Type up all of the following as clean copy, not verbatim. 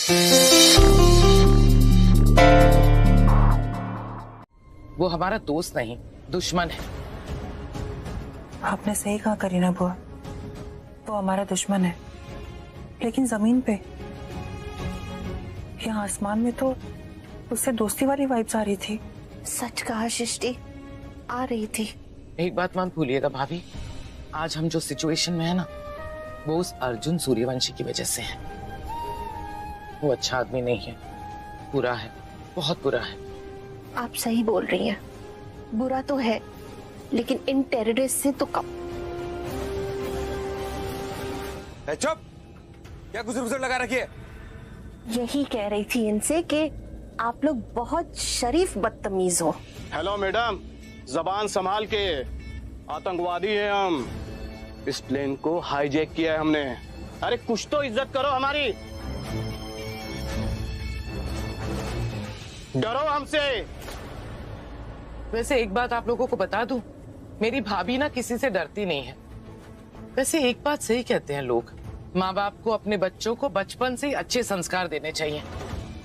वो हमारा दोस्त नहीं, दुश्मन है। आपने सही कहा करीना बुआ, वो हमारा दुश्मन है, लेकिन जमीन पे, यहाँ आसमान में तो उससे दोस्ती वाली वाइब्स आ रही थी। सच कहा सृष्टि, आ रही थी। एक बात मत भूलिएगा भाभी, आज हम जो सिचुएशन में है ना, वो उस अर्जुन सूर्यवंशी की वजह से है। वो अच्छा आदमी नहीं है, बुरा है, बहुत बुरा है। आप सही बोल रही हैं, बुरा तो है, लेकिन इन टेररिस्ट से तो कम। चुप, क्या गुजर लगा रखी है? यही कह रही थी इनसे कि आप लोग बहुत शरीफ बदतमीज हो। हेलो मैडम, जबान संभाल के, आतंकवादी हैं हम। इस प्लेन को हाईजैक किया है हमने। अरे कुछ तो इज्जत करो हमारी, डरो हमसे। वैसे एक बात आप लोगों को बता दूं, मेरी भाभी ना किसी से डरती नहीं है। वैसे एक बात सही कहते हैं लोग, माँ बाप को अपने बच्चों को बचपन से ही अच्छे संस्कार देने चाहिए।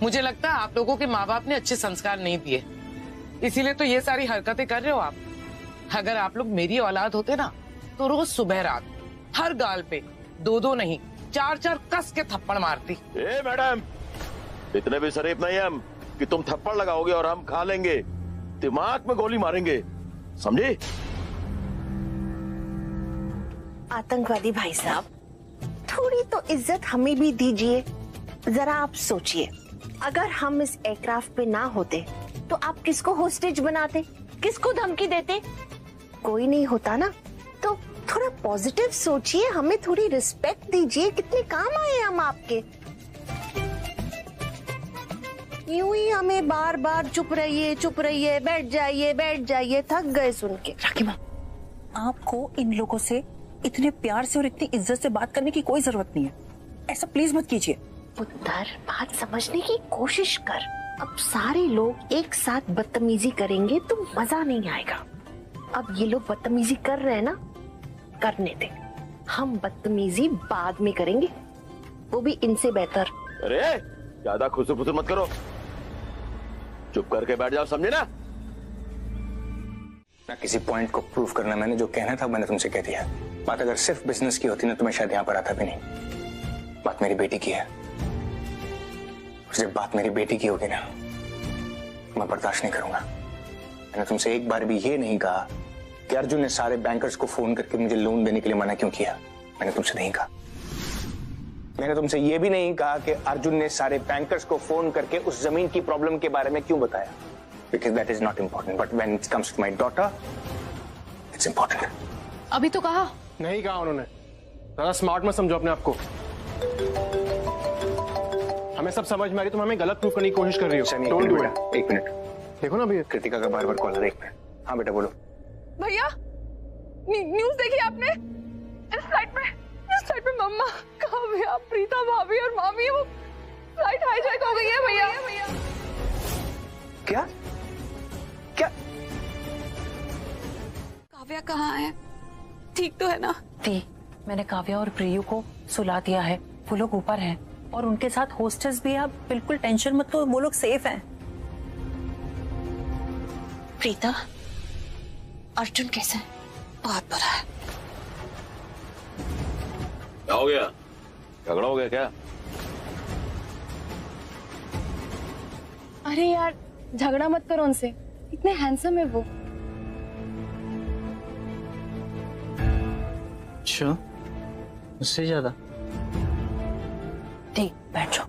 मुझे लगता है आप लोगों के माँ बाप ने अच्छे संस्कार नहीं दिए, इसीलिए तो ये सारी हरकतें कर रहे हो आप। अगर आप लोग मेरी औलाद होते ना, तो रोज सुबह रात हर गाल पे दो दो नहीं 4-4 कस के थप्पड़ मारती। ए मैडम, इतने भी शरीफ नहीं हम कि तुम थप्पड़ लगाओगे और हम खा लेंगे। दिमाग में गोली मारेंगे, समझे? आतंकवादी भाई साहब, थोड़ी तो इज्जत हमें भी दीजिए। जरा आप सोचिए, अगर हम इस एयरक्राफ्ट पे ना होते तो आप किसको होस्टेज बनाते, किसको धमकी देते? कोई नहीं होता ना। तो थोड़ा पॉजिटिव सोचिए, हमें थोड़ी रिस्पेक्ट दीजिए। कितने काम आए हम आपके। यूं ही हमें बार बार चुप रहिए, बैठ जाइए, थक गए सुन के। राखी माँ, आपको इन लोगों से इतने प्यार से और इतनी इज्जत से बात करने की कोई जरूरत नहीं है। ऐसा प्लीज मत कीजिए। पुत्र, बात समझने की कोशिश कर। अब सारे लोग एक साथ बदतमीजी करेंगे तो मजा नहीं आएगा। अब ये लोग बदतमीजी कर रहे हैं ना, करने दे। हम बदतमीजी बाद में करेंगे, वो भी इनसे बेहतर। अरे ज्यादा खुसुर फुसुर मत करो, चुप करके बैठ जाओ, समझे ना? किसी पॉइंट को प्रूव करना, मैंने जो कहना था मैंने तुमसे कह दिया। बात अगर सिर्फ बिजनेस की होती ना तो मैं शायद यहाँ पर आता भी नहीं। बात मेरी बेटी की है, और जब बात मेरी बेटी की होगी ना, मैं बर्दाश्त नहीं करूंगा। मैंने तुमसे एक बार भी ये नहीं कहा कि अर्जुन ने सारे बैंकर्स को फोन करके मुझे लोन देने के लिए मना क्यों किया। मैंने तुमसे नहीं कहा। मैंने तुमसे ये भी नहीं कहा कि अर्जुन ने सारे बैंकर्स को फोन करके उस जमीन की प्रॉब्लम के बारे में क्यों बताया, because that is not important, but when it comes to my daughter, it's important. अभी तो कहा। नहीं कहा उन्होंने। ज्यादा स्मार्ट मत समझो अपने आप को। हमें सब समझ में आ रही, तुम हमें गलत प्रूव करने की कोशिश कर रही हो। Don't do it. एक मिनट देखो ना भैया, कृतिका का बार बार कॉल है। एक मिनट। हाँ बेटा बोलो। भैया, न्यूज़ देखी आपने? इस फ्लाइट में मम्मा, काव्या, प्रीता भाभी और मामी, वो फ्लाइट हाईजैक हो गई है भैया। क्या क्या? काव्या कहाँ है? ठीक तो है ना? दी, मैंने काव्या और प्रियु को सुला दिया है, वो लोग ऊपर हैं और उनके साथ होस्टेस भी है। आप बिल्कुल टेंशन मत लो, वो लोग सेफ हैं। प्रीता, अर्जुन कैसा है? बहुत बुरा है। क्या हो गया? झगड़ा हो गया क्या? अरे यार, झगड़ा मत करो उनसे, इतने हैंडसम है वो। अच्छा, उससे ज्यादा? ठीक, बैठ जाओ।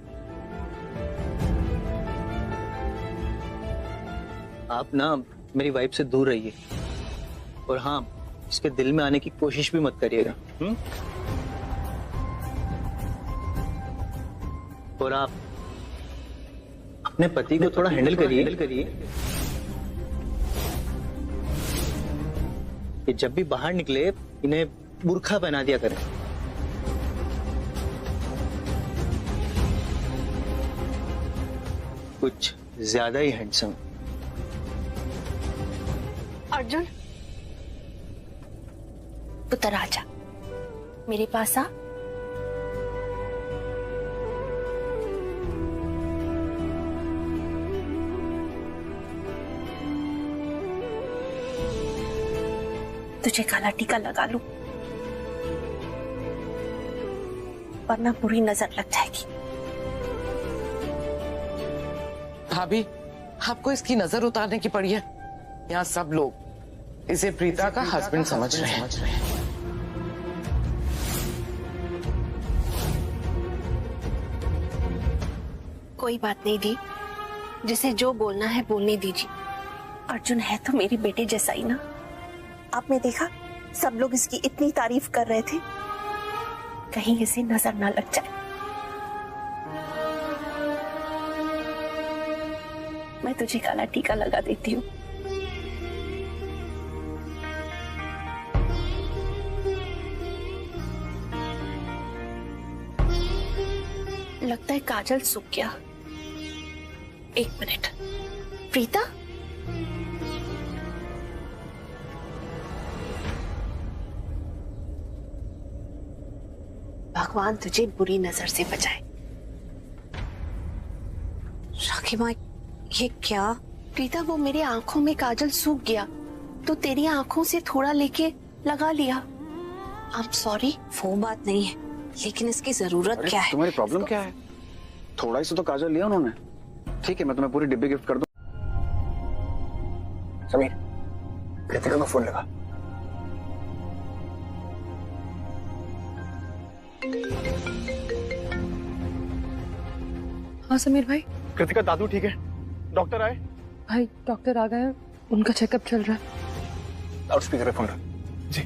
आप ना मेरी वाइफ से दूर रहिए, और हाँ, इसके दिल में आने की कोशिश भी मत करिएगा। और आप अपने पति को थोड़ा हैंडल करिए कि जब भी बाहर निकले इन्हें बुर्खा पहना दिया करें। कुछ ज्यादा ही हैंडसम। अर्जुन, उतर आजा, मेरे पास आ। तुझे काला टीका लगा लूं, वरना बुरी नजर लग जाएगी। भाभी, आपको इसकी नजर उतारने की पड़ी है। यहाँ सब लोग इसे प्रीता का हस्बैंड समझ रहे हैं। कोई बात नहीं दी, जिसे जो बोलना है बोलने दीजिए। अर्जुन है तो मेरे बेटे जैसा ही ना। आपने देखा सब लोग इसकी इतनी तारीफ कर रहे थे, कहीं इसे नजर ना लग जाए। मैं तुझे काला टीका लगा देती हूँ। लगता है काजल सूख गया। एक मिनट, प्रीता, भगवान तुझे बुरी नजर से बचाए। राखी माँ, ये क्या? प्रीता, वो मेरी आंखों में काजल सूख गया तो तेरी आंखों से थोड़ा लेके लगा लिया। I am sorry. वो बात नहीं है, लेकिन इसकी जरूरत क्या है? तुम्हारी प्रॉब्लम क्या है? थोड़ा ही से तो काजल लिया उन्होंने। ठीक है, मैं तुम्हें पूरी डिब्बी गिफ्ट कर दूं। समीर, कृतिका को फोन लगा। हाँ समीर भाई। कृतिका, दादू ठीक है? डॉक्टर आए? भाई डॉक्टर आ गए हैं, उनका चेकअप चल रहा है। लाउड स्पीकर पे फोन रख। जी।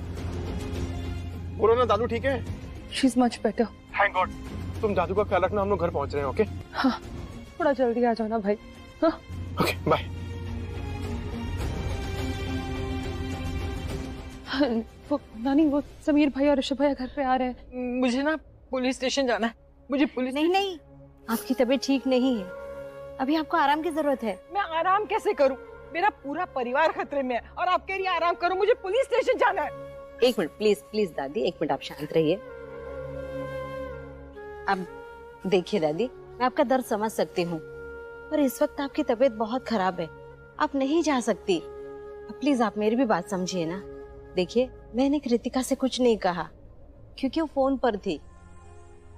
बोलो ना, दादू ठीक है? She is much better. Thank God. तुम दादू का ख्याल रखना, हम लोग घर पहुंच रहे हैं। ओके? हाँ, थोड़ा जल्दी आ जाना भाई। हाँ ओके, बाय। वो नानी, वो समीर भाई और ऋषभ भैया घर पे आ रहे हैं। मुझे ना पुलिस स्टेशन जाना है। मुझे पुलिस नहीं, आपकी तबीयत ठीक नहीं है, अभी आपको आराम की जरूरत है। मैं आराम कैसे करूं? मेरा पूरा परिवार खतरे में है और आप कह रही हैं आराम करो। मुझे पुलिस स्टेशन जाना है। एक मिनट प्लीज प्लीज दादी, एक मिनट आप शांत रहिए। अब देखिए दादी, मैं आपका दर्द समझ सकती हूँ, पर इस वक्त आपकी तबीयत बहुत खराब है, आप नहीं जा सकती। प्लीज आप मेरी भी बात समझिए ना। देखिए, मैंने कृतिका से कुछ नहीं कहा क्योंकि वो फोन पर थी।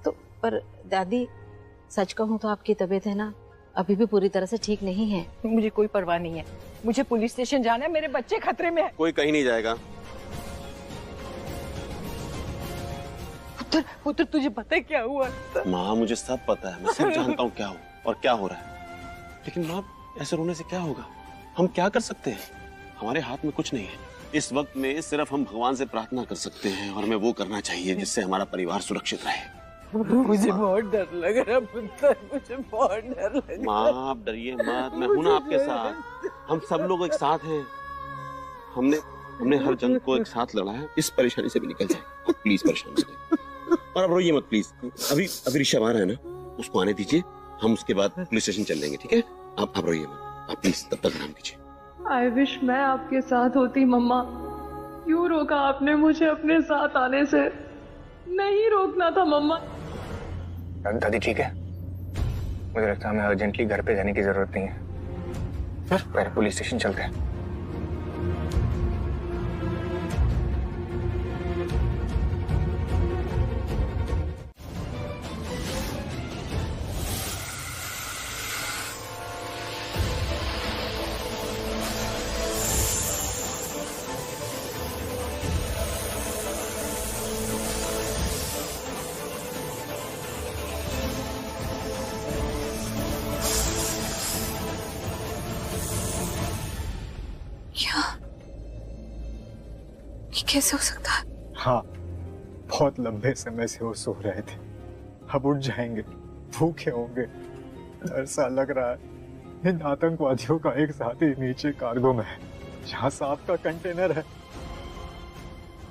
तो पर दादी, सच कहूँ तो आपकी तबीयत है ना, अभी भी पूरी तरह से ठीक नहीं है। मुझे कोई परवाह नहीं है, मुझे पुलिस स्टेशन जाना है। मेरे बच्चे खतरे में है। कोई कहीं नहीं जाएगा। पुत्र, पुत्र, तुझे पता है क्या हुआ? माँ, मुझे सब पता है, मैं सब जानता हूँ क्या हो और क्या हो रहा है। लेकिन माँ, ऐसे रोने से क्या होगा? हम क्या कर सकते हैं? हमारे हाथ में कुछ नहीं है। इस वक्त में सिर्फ हम भगवान से प्रार्थना कर सकते हैं और हमें वो करना चाहिए जिससे हमारा परिवार सुरक्षित रहे। मुझे बहुत डर लग रहा है पुत्र, मुझे बहुत डर लग रहा है। माँ, आप डरिए मत, मैं हूं ना आपके साथ। हम सब लोग एक साथ हैं। हमने हर जंग को एक साथ लड़ा है। इस परेशानी से भी निकल जाए। प्लीज परेशान मत होइए और अब रोइए मत प्लीज। अभी ऋषभ आ रहा है ना, उसको आने दीजिए, हम उसके बाद पुलिस स्टेशन चल लेंगे। ठीक है? आप रोइए मत, आप प्लीज तब तक आराम कीजिए। आई विश मैं आपके साथ होती मम्मा। क्यों रोका आपने मुझे अपने साथ आने से? नहीं रोकना था मम्मा। दादी ठीक है? मुझे लगता है हमें अर्जेंटली घर पे जाने की जरूरत नहीं है। पहले पुलिस स्टेशन चलते हैं। कैसे हो सकता है? हाँ, बहुत लंबे समय से वो सो रहे थे, अब उठ जाएंगे, भूखे होंगे। ऐसा लग रहा है इन आतंकवादियों का एक साथी नीचे कार्गो में है, जहाँ सांप का कंटेनर है।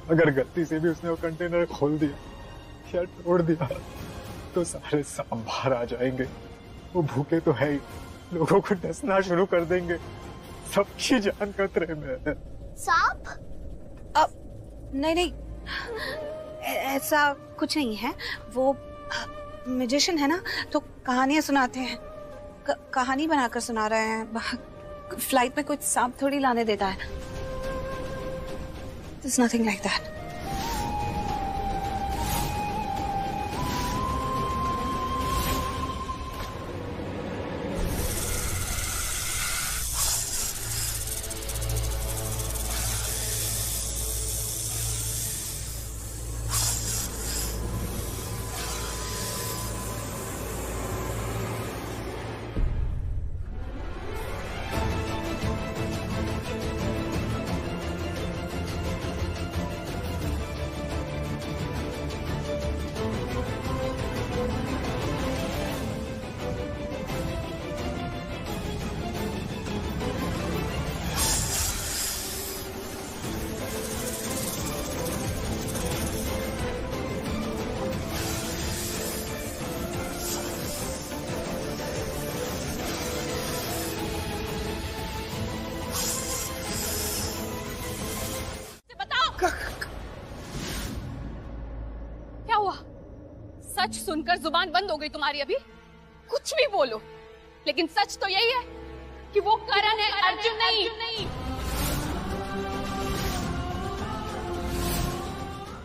अगर गलती से भी उसने वो कंटेनर खोल दिया या तोड़ दिया तो सारे सांप बाहर आ जाएंगे। वो भूखे तो है ही, लोगों को डसना शुरू कर देंगे। सबकी जान खतरे में है। सांप? नहीं, ऐसा कुछ नहीं है। वो म्यूजिशियन है ना, तो कहानियां सुनाते हैं, कहानी बनाकर सुना रहे हैं। फ्लाइट में कुछ सांप थोड़ी लाने देता है। There's nothing like that. क्या हुआ? सच सुनकर जुबान बंद हो गई तुम्हारी अभी? कुछ भी बोलो, लेकिन सच तो यही है कि वो करण है, अर्जुन नहीं।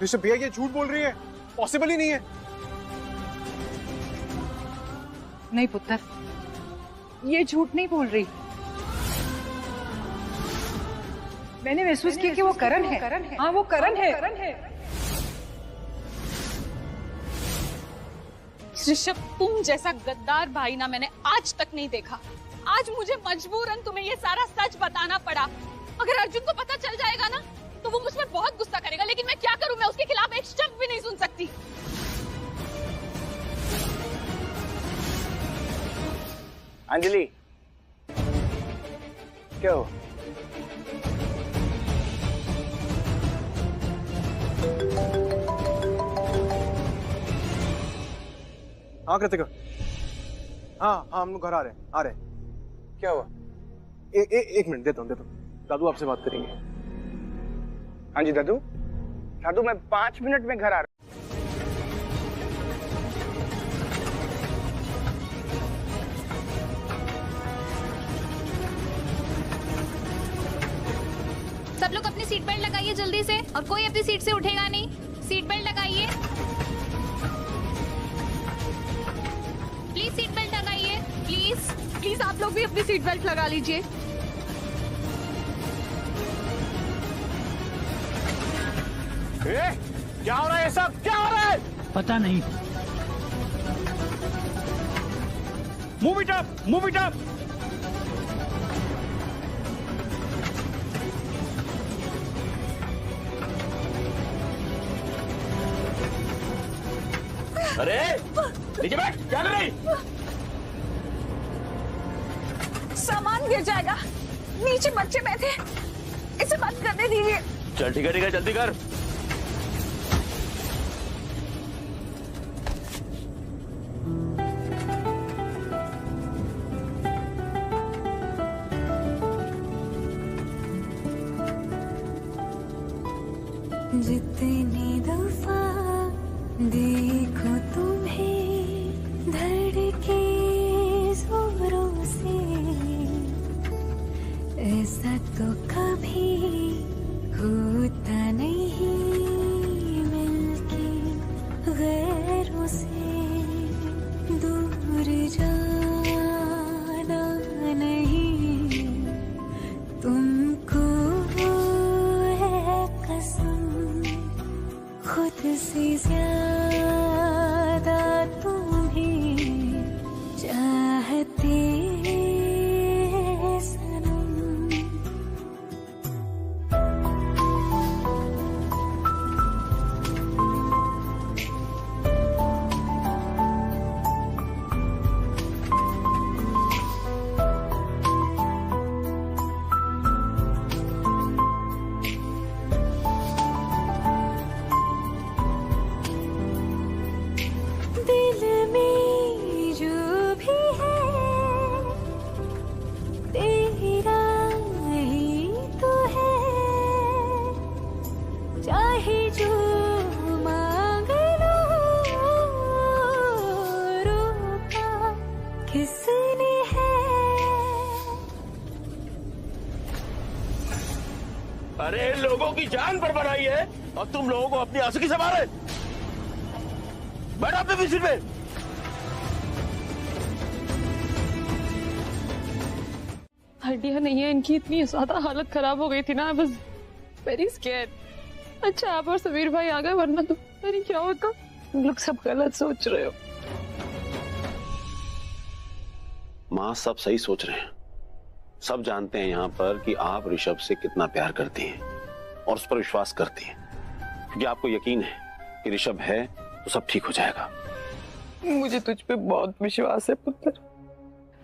ऋषभ भैया ये झूठ बोल रही है, पॉसिबल ही नहीं है। नहीं पुत्र, ये झूठ नहीं बोल रही। मैंने महसूस किया कि वो करण है। हाँ वो करण है। ऋषभ, तुम जैसा गद्दार भाई ना मैंने आज तक नहीं देखा। आज मुझे मजबूरन तुम्हें ये सारा सच बताना पड़ा। अगर अर्जुन को पता चल जाएगा ना तो वो मुझ पर बहुत गुस्सा करेगा, लेकिन मैं क्या करूं? मैं उसके खिलाफ एक शब्द भी नहीं सुन सकती। अंजलि, क्या हो? हाँ कृतिका, हाँ हम लोग घर आ रहे हैं। क्या हुआ? एक मिनट देता हूँ। दादू आपसे बात करेंगे। हाँ जी दादू, मैं 5 मिनट में घर आ रहा हूँ। सब लोग अपनी सीट बेल्ट लगाइए जल्दी से, और कोई अपनी सीट से उठेगा नहीं। सीट बेल्ट लगाइए, प्लीज सीट बेल्ट लगाइए, प्लीज आप लोग भी अपनी सीट बेल्ट लगा लीजिए। क्या हो रहा है? सब क्या हो रहा है? पता नहीं। Move it up. अरे नीचे बैठ, क्या कर रही? सामान गिर जाएगा, नीचे बच्चे बैठे, इसे बंद करने दीजिए। चल ठीक है, जल्दी कर। जितनी दफा देखो तुम्हें धड़के जोरों से, ऐसा तो कभी होता नहीं मिलके गैरों से। दूर जाना नहीं तुमको है कसम, खुद से ज्यादा तुम्हें चाहते सनम। दिल में जो भी है तेरा ही तो है, चाहे जो मांग लो, रोका किसने है। अरे लोगों की जान पर बनाई है और तुम लोगों को अपनी आंसू की संभाल है। बैठो अपने सीट पे। हड्डियां नहीं है इनकी, इतनी ज्यादा हालत खराब हो गई थी ना, आई वाज वेरी स्कैर्ड। अच्छा आप और समीर भाई आ गए, वरना तो पता नहीं क्या होता। तुम लोग सब गलत सोच रहे हो। माँ सब सही सोच रहे हैं। सब जानते हैं यहाँ पर कि आप ऋषभ से कितना प्यार करती हैं और उस पर विश्वास करती हैं, क्योंकि आपको यकीन है कि ऋषभ है तो सब ठीक हो जाएगा। मुझे तुझ पे बहुत विश्वास है पुत्र।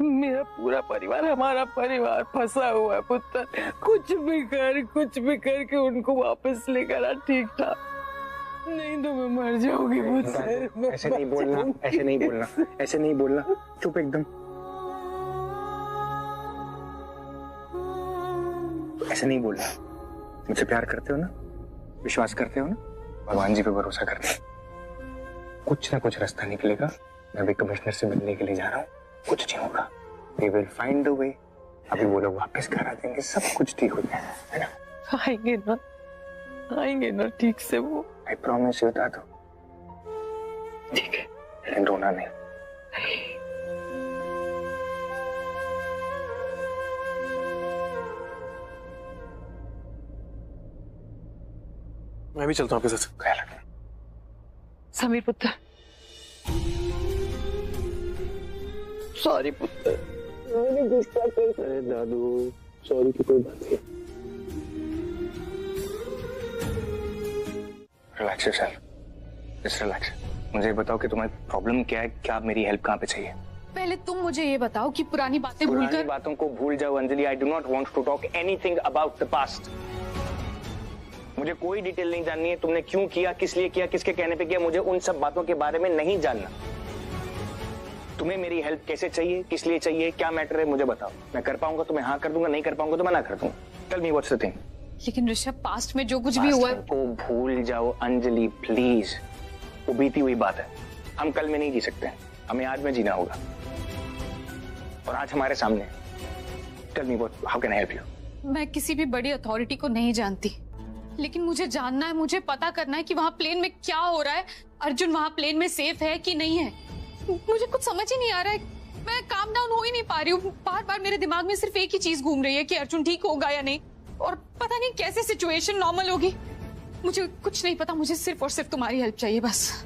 मेरा पूरा परिवार, हमारा परिवार फंसा हुआ है पुत्र। कुछ भी करके उनको वापस लेकर आ ठीक ठाक, नहीं तो मैं मर जाऊंगी पुत्र। ऐसे नहीं बोलना, ऐसे नहीं बोलना, ऐसे नहीं बोलना। चुप एकदम, ऐसे नहीं बोलना। मुझसे प्यार करते हो ना, विश्वास करते हो ना, भगवान जी पे भरोसा करते हो। कुछ ना कुछ रास्ता निकलेगा। मैं अभी कमिश्नर से मिलने के लिए जा रहा हूँ, कुछ नहीं होगा। We will find a way। अभी वो लोग वापस घर आ जाएंगे, सब कुछ ठीक हो जाएगा, है ना? आएंगे ना ठीक से वो। I promise you दादू। ठीक है, लेकिन रोना नहीं। मैं भी चलता हूँ आपके साथ। ख्याल रखना। समीर पुत्र, सॉरी पुत्र, मैंने गुस्सा कर। अरे दादू सॉरी की कोई बात नहीं। Relax yourself, just relax. मुझे बताओ कि तुम्हारी प्रॉब्लम क्या है, क्या मेरी हेल्प कहाँ पे चाहिए? पहले तुम मुझे ये बताओ कि पुरानी बातें भूलकर। पुरानी बातों को भूल जाओ Anjali. I do not want to talk anything about the past. मुझे कोई डिटेल नहीं जाननी है। तुमने क्यों किया, किस लिए किया, किसके कहने पे किया, मुझे उन सब बातों के बारे में नहीं जानना। तुम्हें मेरी हेल्प कैसे चाहिए, किस लिए चाहिए, क्या मैटर है, मुझे बताओ। मैं कर पाऊंगा तो मैं हाँ कर दूंगा, नहीं कर पाऊंगा तो मैं ना कर दूंगा। Tell me what's the thing. लेकिन ऋषभ पास्ट में जो कुछ भी हुआ है को भूल जाओ अंजलि प्लीज। वो बीती हुई बात है। हम कल में नहीं जी सकते, हमें आज में जीना होगा, और आज हमारे सामने। Tell me what, how can I help you? मैं किसी भी बड़ी अथॉरिटी को नहीं जानती, लेकिन मुझे जानना है, मुझे पता करना है कि वहाँ प्लेन में क्या हो रहा है। अर्जुन वहाँ प्लेन में सेफ है कि नहीं है, मुझे कुछ समझ ही नहीं आ रहा है। मैं काम डाउन हो ही नहीं पा रही हूँ। बार बार मेरे दिमाग में सिर्फ एक ही चीज घूम रही है कि अर्जुन ठीक होगा या नहीं, और पता नहीं कैसे सिचुएशन नॉर्मल होगी। मुझे कुछ नहीं पता, मुझे सिर्फ और सिर्फ तुम्हारी हेल्प चाहिए बस।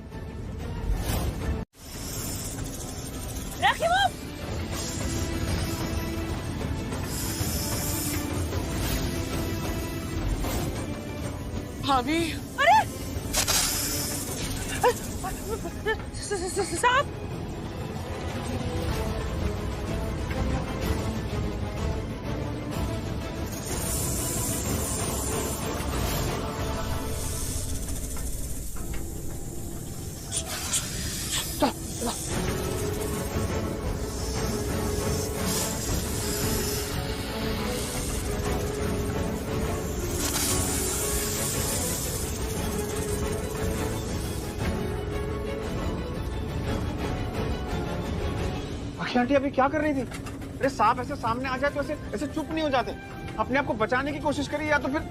भाभी, अरे साहब, आंटी अभी क्या कर रही थी? अरे सांप ऐसे सामने आ जाए तो ऐसे ऐसे चुप नहीं हो जाते। अपने आप को बचाने की कोशिश करिए या तो फिर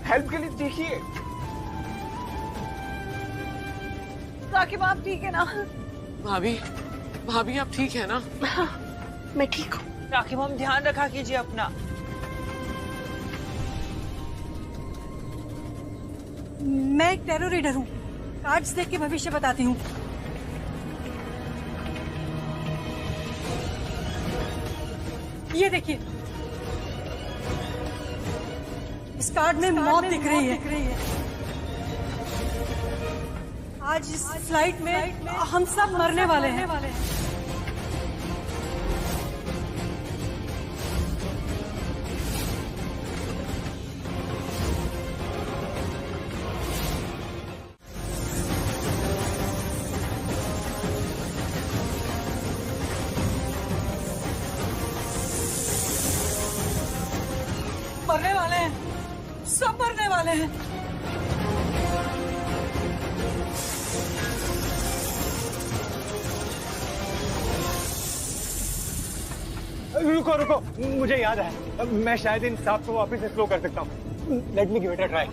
हेल्प के लिए चीखिए। राकिब आप ठीक है ना? भाभी आप ठीक है ना? मैं ठीक हूँ। राकिब हम ध्यान रखा कीजिए अपना। मैं एक टैरो रीडर हूँ, कार्ड्स देख के भविष्य बताती हूँ। ये देखिए, इस कार्ड में मौत दिख रही है। आज इस फ्लाइट में हम सब मरने वाले हैं। मरने वाले हैं, सब मरने वाले हैं। रुको रुको, मुझे याद है, मैं शायद इन सांप को वापस स्लो कर सकता हूँ। Let me give it a try.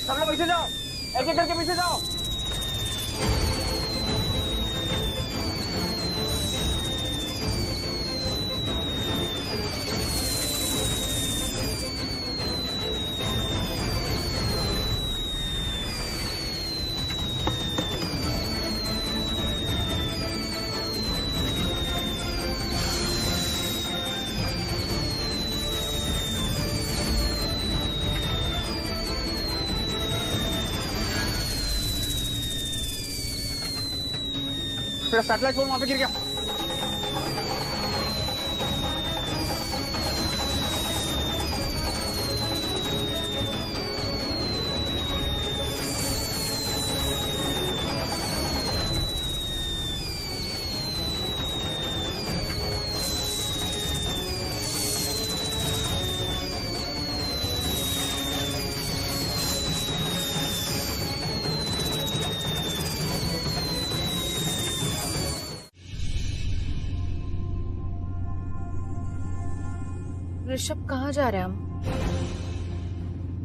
सब लोग पीछे जाओ, एक एक करके पीछे जाओ। मेरा सैटेलाइट फोन वहां पे गिर गया। ऋषभ कहाँ जा रहे हैं हम?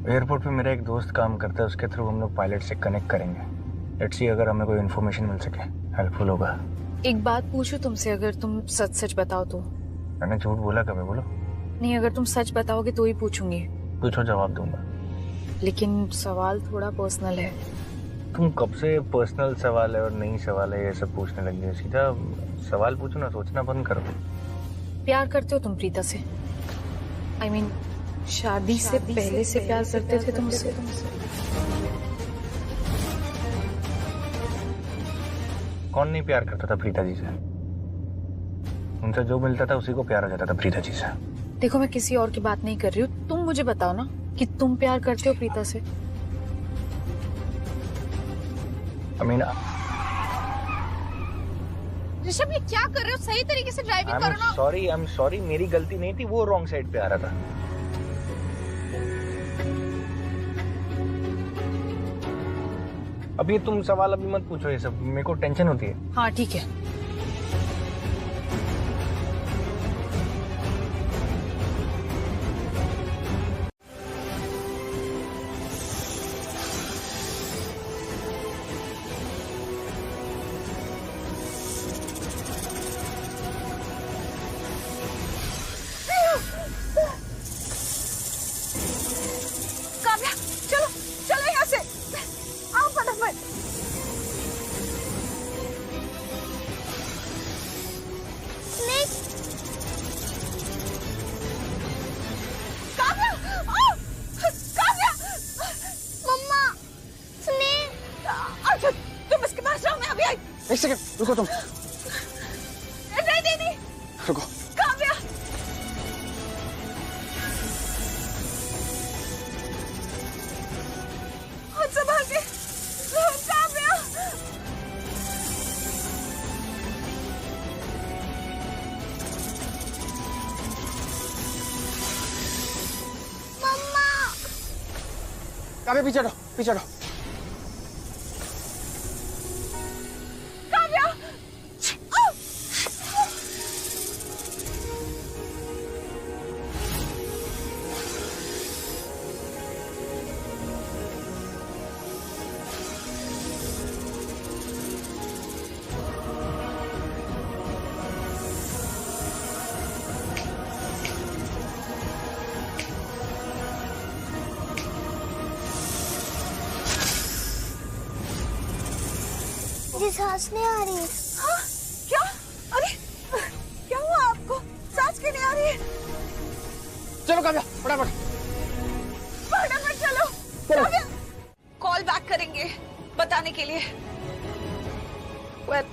एयरपोर्ट पे मेरा एक दोस्त काम करता है, उसके थ्रू हम लोग पायलट से कनेक्ट करेंगे। लेट्स सी अगर हमें कोई इन्फॉर्मेशन मिल सके, हेल्पफुल होगा। एक बात पूछूं तुमसे, अगर तुम सच सच बताओ तो? मैंने झूठ बोला कभी? बोलो। नहीं, अगर तुम सच बताओगे तो ही पूछूंगी। पूछो, जवाब दूंगा। लेकिन सवाल थोड़ा पर्सनल है। तुम कब से पर्सनल सवाल है और नई सवाल है ये सब पूछने लगी हो? सीधा सवाल पूछो ना, सोचना बंद करो। प्यार करते हो तुम प्रीता से? I mean, शादी से पहले से प्यार करते थे तुमसे? कौन नहीं प्यार करता था प्रीता जी से? उनसे जो मिलता था उसी को प्यार हो जाता था प्रीता जी से। देखो, मैं किसी और की बात नहीं कर रही हूँ, तुम मुझे बताओ ना कि तुम प्यार करते हो प्रीता से? अमीना, ऋषभ ये क्या कर रहे हो? सही तरीके से ड्राइविंग करो ना। सॉरी, आई एम सॉरी, मेरी गलती नहीं थी, वो रॉन्ग साइड पे आ रहा था। अब ये तुम सवाल अभी मत पूछो, ये सब मेरे को टेंशन होती है। हाँ ठीक है। एक सेकंड रुको तुम। नहीं रुको। काव्या, संभाल के। काव्या, मम्मा। काव्या पीछे हटो, पीछे हटो। मुझे सांस नहीं आ रही। हाँ? क्या? अरे क्या हुआ आपको? नहीं। चलो काव्या फटाफट चलो काव्या। कॉल बैक करेंगे बताने के लिए। well,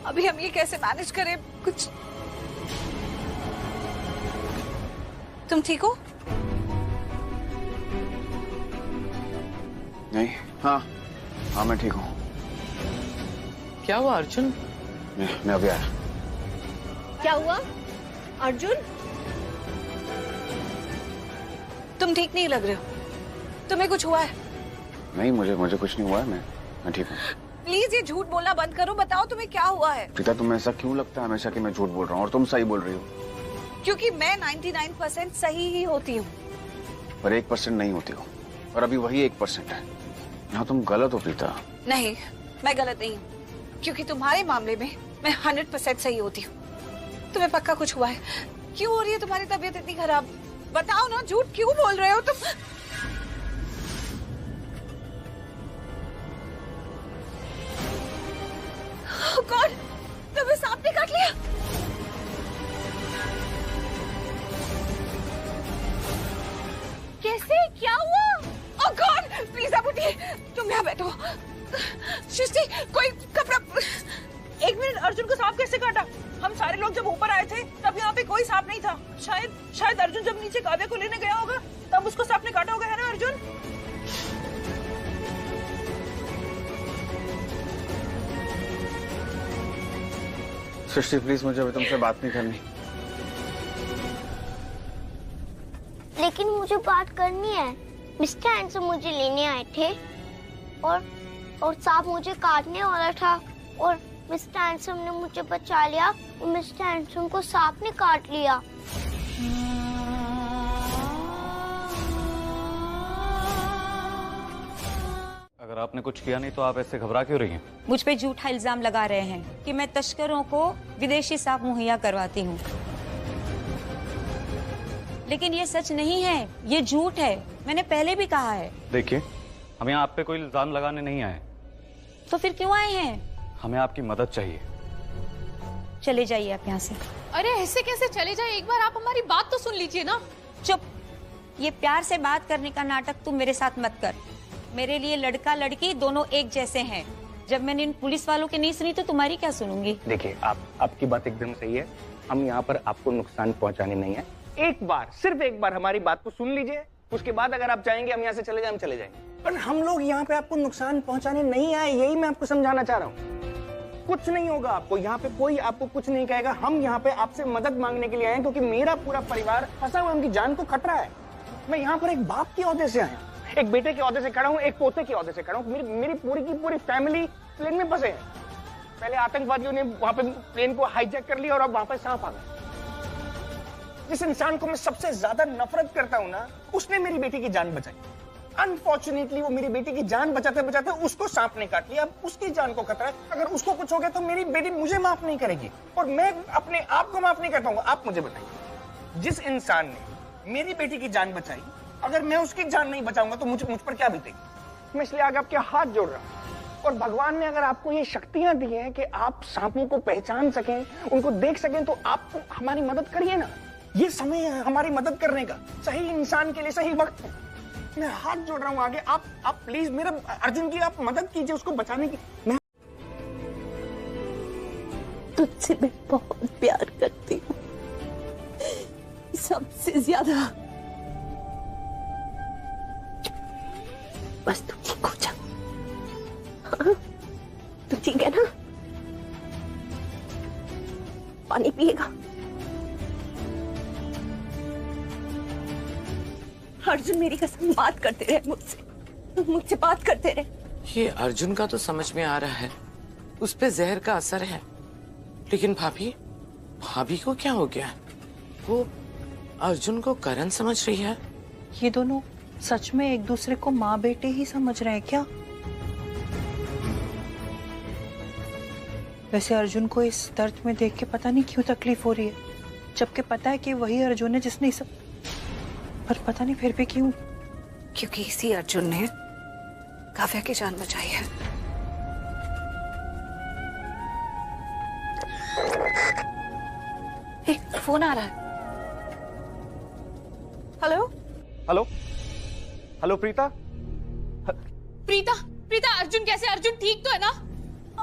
अभी हम ये कैसे मैनेज करें कुछ। तुम ठीक हो? नहीं, हाँ मैं ठीक हूँ। क्या हुआ अर्जुन? मैं अभी आया। क्या हुआ अर्जुन? तुम ठीक नहीं लग रहे हो। तुम्हें कुछ हुआ है? नहीं, मुझे कुछ नहीं हुआ है। मैं ठीक हूँ। प्लीज ये झूठ बोलना बंद करो। बताओ तुम्हें क्या हुआ है। प्रीता, तुम्हें ऐसा क्यों लगता है हमेशा कि मैं झूठ बोल रहा हूँ और तुम सही बोल रही हो? क्योंकि मैं 99% सही ही होती हूँ। पर 1% नहीं होती हो, और अभी वही 1% है। यहाँ तुम गलत हो प्रीता। नहीं, मैं गलत नहीं हूँ, क्योंकि तुम्हारे मामले में मैं 100% सही होती हूँ। तुम्हें पक्का कुछ हुआ है। क्यों हो रही है तुम्हारी तबीयत इतनी खराब? बताओ ना, झूठ क्यों बोल रहे हो तुम? Oh God, तुम्हें सांप ने काट लिया। कैसे? क्या हुआ? Oh God, प्लीज आप उठिए। तुम यहाँ बैठो। सृष्टि, कोई कपड़ा। एक मिनट, अर्जुन को सांप कैसे काटा? हम सारे लोग जब ऊपर आए थे तब यहाँ पे कोई सांप नहीं था। शायद अर्जुन जब नीचे काव्या को लेने गया होगा तब उसको सांप ने काटा होगा, है ना अर्जुन? सृष्टि प्लीज, मुझे अभी तुमसे बात नहीं करनी। लेकिन मुझे बात करनी है। मिस्टर हैंडसम मुझे लेने आए थे और सांप मुझे काटने वाला था और मिस्टर हैंडसम ने मुझे बचा लिया और मिस्टर हैंडसम को सांप ने काट लिया। अगर आपने कुछ किया नहीं तो आप ऐसे घबरा क्यों रही हैं? मुझ पे झूठा इल्जाम लगा रहे हैं कि मैं तस्करों को विदेशी सांप मुहैया करवाती हूँ, लेकिन ये सच नहीं है, ये झूठ है। मैंने पहले भी कहा है। देखिए, हम यहाँ आप पे कोई इल्जाम लगाने नहीं आए। तो फिर क्यों आए हैं? हमें आपकी मदद चाहिए। चले जाइए आप यहाँ से। अरे ऐसे कैसे चले जाए? एक बार आप हमारी बात तो सुन लीजिए ना। चुप। ये प्यार से बात करने का नाटक तुम मेरे साथ मत कर। मेरे लिए लड़का लड़की दोनों एक जैसे हैं। जब मैंने इन पुलिस वालों की नहीं सुनी तो तुम्हारी क्या सुनूंगी? देखिए, आपकी बात एकदम सही है। हम यहाँ पर आपको नुकसान पहुँचाने नहीं है। एक बार, सिर्फ एक बार हमारी बात को सुन लीजिए। उसके बाद अगर आप चाहेंगे हम यहाँ से चले जाए, हम चले जाएंगे। पर हम लोग यहाँ पे आपको नुकसान पहुंचाने नहीं आए, यही मैं आपको समझाना चाह रहा हूँ। कुछ नहीं होगा आपको, यहाँ पे कोई आपको कुछ नहीं कहेगा। हम यहाँ पे आपसे मदद मांगने के लिए आए, क्योंकि मेरा पूरा परिवार फंसा हुआ, उनकी जान को खतरा है। मैं यहाँ पर एक बाप के ओहदे से आया, एक बेटे के ओहदे से खड़ा हूँ, एक पोते के ओहदे से खड़ा हूँ। मेरी पूरी की पूरी फैमिली प्लेन में फंसे हैं। पहले आतंकवादियों ने वहां पे प्लेन को हाईजैक कर लिया और अब वहां पे सांप आ गए। जिस इंसान को मैं सबसे ज्यादा नफरत करता हूं ना, उसने मेरी बेटी की जान बचाई। अनफॉर्चुनेटली वो मेरी बेटी की जान बचाते बचाते उसको सांप ने काट लिया। अब उसकी जान को खतरा है। अगर उसको कुछ हो गया तो मेरी बेटी मुझे माफ नहीं करेगी और मैं अपने आप को माफ नहीं कर पाऊंगा। आप मुझे बताइए, जिस इंसान ने मेरी बेटी की जान बचाई, अगर मैं उसकी जान नहीं बचाऊंगा तो मुझ पर क्या बीतेगी? मैं इसलिए आगे आपके हाथ जोड़ रहा हूं। और भगवान ने अगर आपको ये शक्तियां दी हैं कि आप सांपों को पहचान सकें, उनको देख सकें, तो आप हमारी मदद करिए ना। ये समय है हमारी मदद करने का, सही इंसान के लिए सही वक्त है। मैं हाथ जोड़ रहा हूं आगे। आप प्लीज मेरा अर्जुन की आप मदद कीजिए, उसको बचाने की। मैं तुझसे मैं बहुत प्यार करती हूँ, सबसे ज्यादा। बस तू ठीक हो जा। हाँ? तू ठीक है ना? पानी पिएगा? अर्जुन मेरी कसम बात करते रहे मुझसे बात करते रहे। ये अर्जुन का तो समझ में आ रहा है, उस पे जहर का असर है, लेकिन भाभी को क्या हो गया? वो अर्जुन को करण समझ रही है। ये दोनों सच में एक दूसरे को माँ बेटे ही समझ रहे हैं क्या? वैसे अर्जुन को इस दर्द में देख के पता नहीं क्यों तकलीफ हो रही है, जबकि पता है कि वही अर्जुन है जिसने सब, पर पता नहीं फिर भी क्यों। क्योंकि इसी अर्जुन ने काव्या की जान बचाई है। एक फोन आ रहा है। Hello hello hello Preeta. Preeta Preeta, Arjun कैसे? अर्जुन ठीक तो है ना?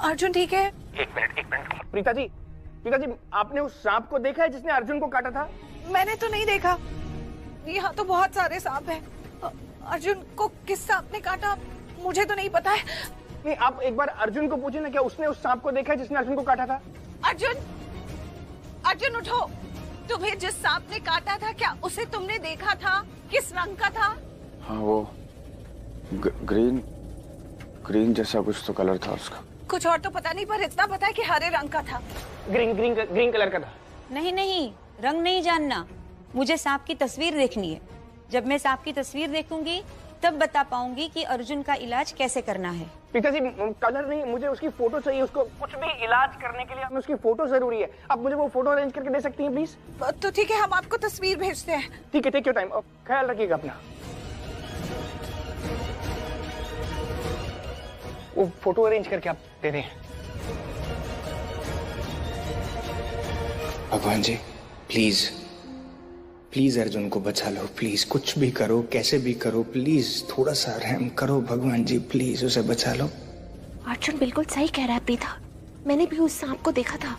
अर्जुन ठीक है। एक मिनट प्रीता जी, आपने उस सांप को देखा है जिसने अर्जुन को काटा था? मैंने तो नहीं देखा, यहाँ तो बहुत सारे सांप हैं। अर्जुन को किस सांप ने काटा मुझे तो नहीं पता है। नहीं, आप एक बार अर्जुन को पूछे ना, क्या उसने उस सांप को देखा है जिसने अर्जुन को काटा था? अर्जुन उठो, तुम्हें जिस सांप ने काटा था क्या उसे तुमने देखा था? किस रंग का था? हाँ, वो ग्रीन जैसा कुछ तो कलर था उसका। कुछ और तो पता नहीं, पर इतना पता है कि हरे रंग का था। ग्रीन कलर का था। नहीं, रंग नहीं जानना, मुझे सांप की तस्वीर देखनी है। जब मैं सांप की तस्वीर देखूंगी तब बता पाऊंगी कि अर्जुन का इलाज कैसे करना है। पिताजी, कलर नहीं, मुझे उसकी फोटो चाहिए। उसको कुछ भी इलाज करने के लिए हमें उसकी फोटो जरूरी है। आप मुझे वो फोटो अरेंज करके दे सकती हैं प्लीज? तो ठीक है, हम आपको तस्वीर भेजते हैं। ठीक है, टेक योर टाइम, ख्याल रखिएगा अपना। वो फोटो अरेंज करके आप दे दें। भगवान जी प्लीज प्लीज अर्जुन को बचा लो, प्लीज कुछ भी करो, कैसे भी करो, प्लीज थोड़ा सा रहम करो भगवान जी, प्लीज उसे बचा लो। अर्जुन बिल्कुल सही कह रहा है प्रीता, मैंने भी उस सांप को देखा था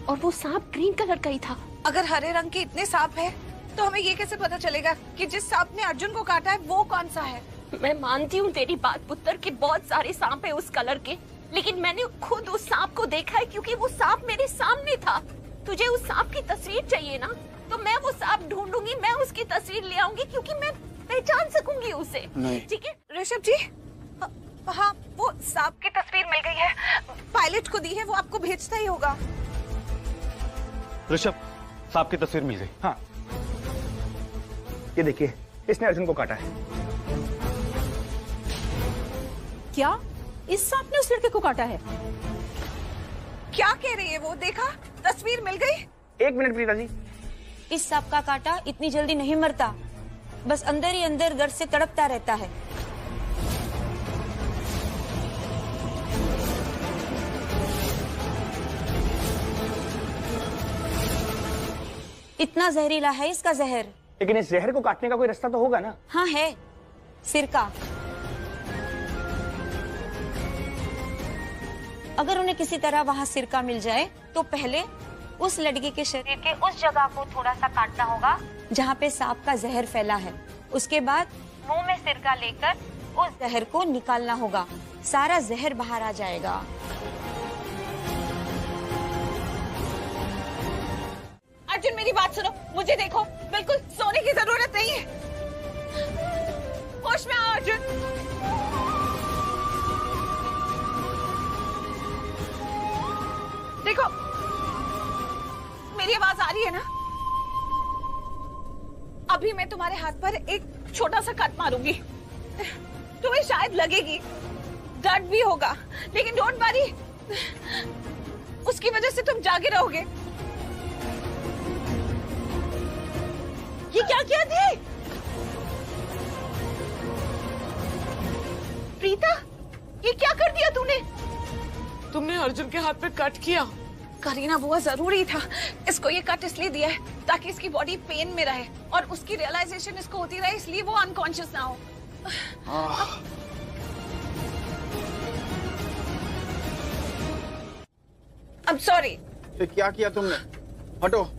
और वो सांप ग्रीन कलर का ही था। अगर हरे रंग के इतने सांप हैं, तो हमें ये कैसे पता चलेगा कि जिस सांप ने अर्जुन को काटा है वो कौन सा है? मैं मानती हूँ तेरी बात पुत्र कि बहुत सारे सांप है उस कलर के, लेकिन मैंने खुद उस सांप को देखा है क्योंकि वो सांप मेरे सामने था। तुझे उस सांप की तस्वीर चाहिए ना, तो मैं वो सांप ढूंढूंगी, मैं उसकी तस्वीर ले आऊंगी क्योंकि मैं पहचान सकूंगी उसे। ठीक है ऋषभ जी? हाँ, वो सांप की तस्वीर मिल गई है, पायलट को दी है, वो आपको भेजता ही होगा। ऋषभ, सांप की तस्वीर मिल गई। हाँ, ये देखिए, इसने अर्जुन को काटा है। क्या इस सांप ने उस लड़के को काटा है? क्या कह रही है वो? देखा, तस्वीर मिल गई। एक मिनट प्रीता जी, इस सांप का काटा इतनी जल्दी नहीं मरता, बस अंदर ही अंदर दर्द से तड़पता रहता है। इतना जहरीला है इसका जहर। लेकिन इस जहर को काटने का कोई रास्ता तो होगा ना? हाँ है, सिरका। अगर उन्हें किसी तरह वहाँ सिरका मिल जाए तो पहले उस लड़की के शरीर के उस जगह को थोड़ा सा काटना होगा जहाँ पे सांप का जहर फैला है। उसके बाद मुंह में सिरका लेकर उस जहर को निकालना होगा, सारा जहर बाहर आ जाएगा। अर्जुन मेरी बात सुनो, मुझे देखो, बिल्कुल सोने की जरूरत नहीं है। होश में आओ अर्जुन। देखो, मेरी आवाज आ रही है ना? अभी मैं तुम्हारे हाथ पर एक छोटा सा कट मारूंगी, तुम्हें शायद लगेगी, दर्द भी होगा, लेकिन डोंट वरी, उसकी वजह से तुम जागे रहोगे। ये क्या किया थी प्रीता? ये क्या कर दिया तूने? तुमने अर्जुन के हाथ पे कट किया। करीना, वो जरूरी था। इसको ये कट इसलिए दिया है ताकि इसकी बॉडी पेन में रहे और उसकी रियलाइजेशन इसको होती रहे, इसलिए वो अनकॉन्शियस ना हो। I'm sorry। क्या किया तुमने? हटो।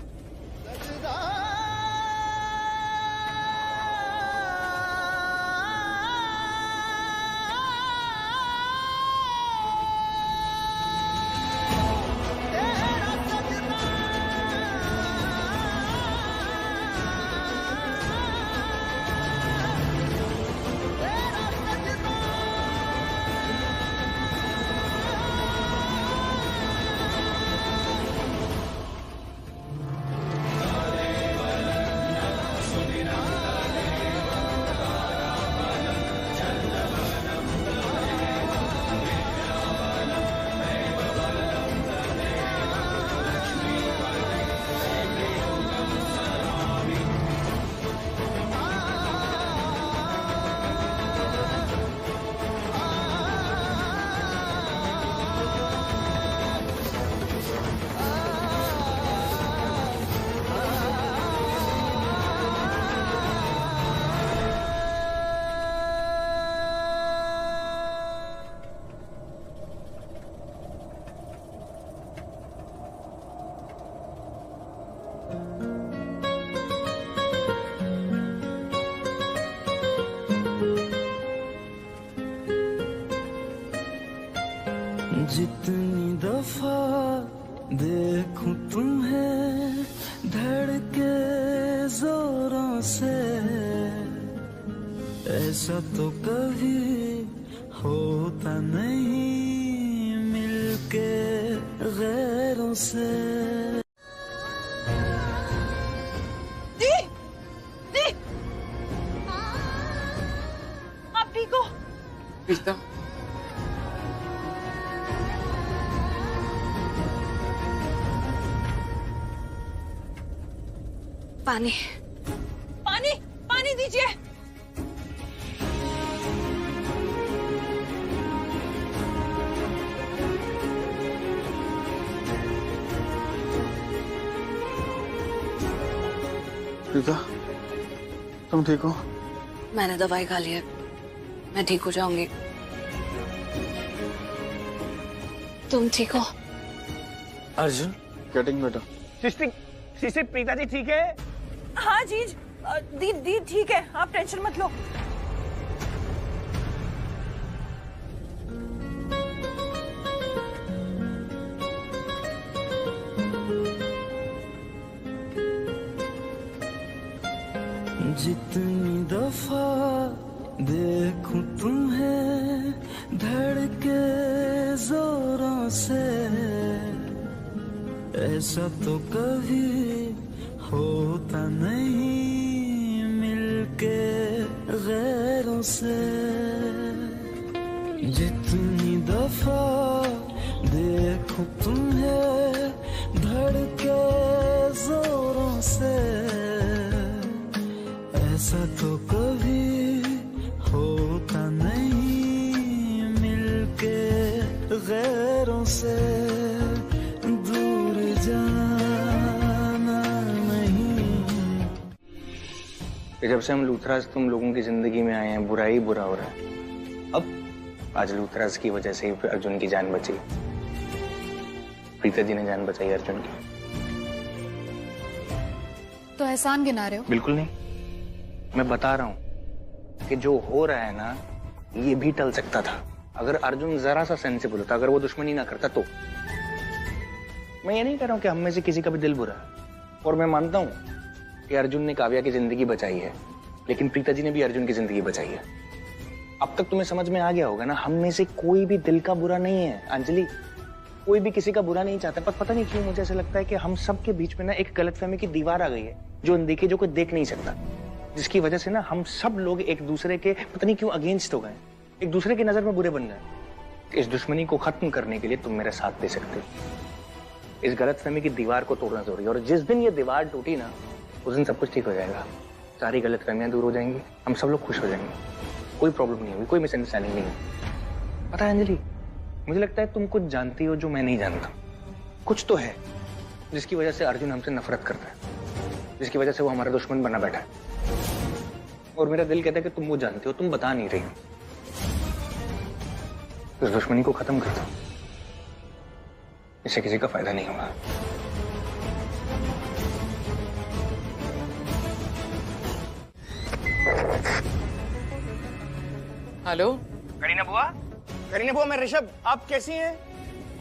जितनी दफा देखूं तुम्हें धड़के जोरों से, ऐसा तो कभी होता नहीं मिलके गैरों से। दी, दी, आप ठीक हो? प्रीता, पानी, पानी, पानी दीजिए। प्रीता, तुम ठीक हो? मैंने दवाई खा ली है, मैं ठीक हो जाऊंगी। तुम ठीक हो? Arjun, getting better. Sister Preeta ji ठीक है? हाँ जीज, दी ठीक है, आप टेंशन मत लो। जितनी दफा देखूं तुम्हें धड़के जोरों से, ऐसा तो कभी होता नहीं मिलके गैरों से। जितनी दफा देखूं तुम्हें धड़के जोरों से, ऐसा तो कभी होता नहीं मिलके गैरों से। दूर जाना नहीं। जब से हम लूथराज तुम लोगों की जिंदगी में आए हैं, बुरा ही बुरा हो रहा है। अब आज लूथराज की वजह से ही अर्जुन की जान बची। प्रीता जी ने जान बचाई अर्जुन की। तो एहसान गिना रहे हो? बिल्कुल नहीं, मैं बता रहा हूं कि जो हो रहा है ना, ये भी टल सकता था अगर अर्जुन जरा सा सेंसिबल होता, अगर वो दुश्मनी ना करता तो। मैं ये नहीं कह रहा हूं कि हम में से किसी का भी दिल बुरा है, और मैं मानता हूं कि अर्जुन ने काव्या की जिंदगी बचाई है, लेकिन प्रीता जी ने भी अर्जुन की जिंदगी बचाई है। अब तक तुम्हें समझ में आ गया होगा ना, हम में से कोई भी दिल का बुरा नहीं है अंजलि। कोई भी किसी का बुरा नहीं चाहता, पर पता नहीं क्यों मुझे ऐसा लगता है कि हम सब के बीच में ना एक गलतफहमी की दीवार आ गई है, जो अनदेखी, जो कोई देख नहीं सकता, जिसकी वजह से ना हम सब लोग एक दूसरे के पता नहीं क्यों अगेंस्ट हो गए, एक दूसरे की नजर में बुरे बन गए। इस दुश्मनी को खत्म करने के लिए तुम मेरा साथ दे सकते हो। इस गलतफहमी की दीवार को तोड़ना जरूरी है, और जिस दिन ये दीवार टूटी ना, उस दिन सब कुछ ठीक हो जाएगा। सारी गलतफहमियां दूर हो जाएंगी, हम सब लोग खुश हो जाएंगे, कोई प्रॉब्लम नहीं होगी, कोई मिसअंडरस्टैंडिंग नहीं है। पता है अंजलि, मुझे लगता है तुम कुछ जानती हो जो मैं नहीं जानता। कुछ तो है जिसकी वजह से अर्जुन हमसे नफरत करता है, जिसकी वजह से वो हमारा दुश्मन बना बैठा है, और मेरा दिल कहता है कि तुम वो जानती हो, तुम बता नहीं रही हो। इस दुश्मनी को खत्म कर दो, इससे किसी का फायदा नहीं होगा। हेलो करीना बुआ, मैं ऋषभ। आप कैसी हैं?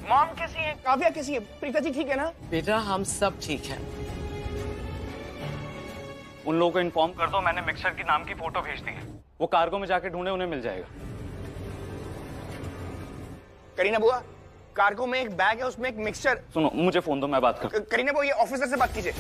मॉम कैसी हैं? काव्या कैसी है? प्रीता जी ठीक है ना? बेटा, हम सब ठीक हैं। उन लोगों को इन्फॉर्म कर दो, मैंने मिक्सर की नाम की फोटो भेज दी है। वो कार्गो में जाके ढूंढे, उन्हें मिल जाएगा। करीना बुआ, कार्गो में एक बैग है, उसमें एक मिक्सचर। सुनो, मुझे फोन दो, मैं बात कर। करीना बुआ, ये ऑफिसर से बात कीजिए।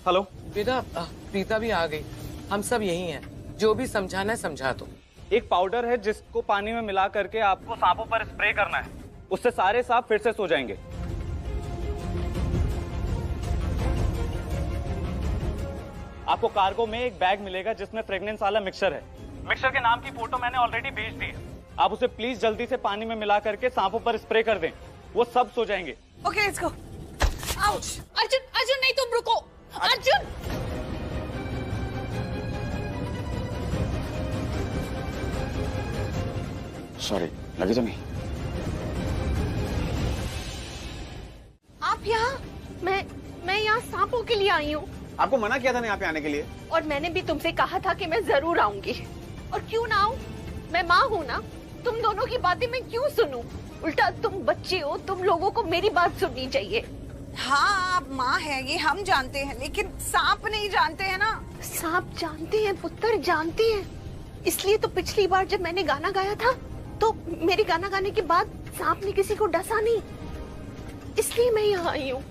हेलो बेटा, प्रीता भी आ गई, हम सब यही हैं, जो भी समझाना है समझा दो। एक पाउडर है जिसको पानी में मिला करके आपको सांपों पर स्प्रे करना है, उससे सारे सांप फिर से सो जाएंगे। आपको कार्गो में एक बैग मिलेगा जिसमें फ्रेग्रेंस वाला मिक्सचर है। मिक्सचर के नाम की फोटो मैंने ऑलरेडी भेज दी है। आप उसे प्लीज जल्दी से पानी में मिला करके सांपों पर स्प्रे कर दें, वो सब सो जाएंगे। Okay, let's go. Ouch! Arjun नहीं, तुम रुको। अर्जुन! सॉरी, लगी तो नहीं? आप यहाँ? मैं यहाँ सांपों के लिए आई हूँ। आपको मना किया था ना यहाँ पे आने के लिए। और मैंने भी तुमसे कहा था कि मैं जरूर आऊंगी। और क्यों ना आऊं? मैं माँ हूँ ना, तुम दोनों की बातें मैं क्यों सुनूं? उल्टा तुम बच्चे हो, तुम लोगों को मेरी बात सुननी चाहिए। हाँ आप माँ है ये हम जानते हैं, लेकिन सांप नहीं जानते हैं ना। सांप जानते हैं पुत्र, जानते हैं। इसलिए तो पिछली बार जब मैंने गाना गाया था तो मेरे गाना गाने के बाद सांप ने किसी को डसा नहीं, इसलिए मैं यहाँ आई हूँ।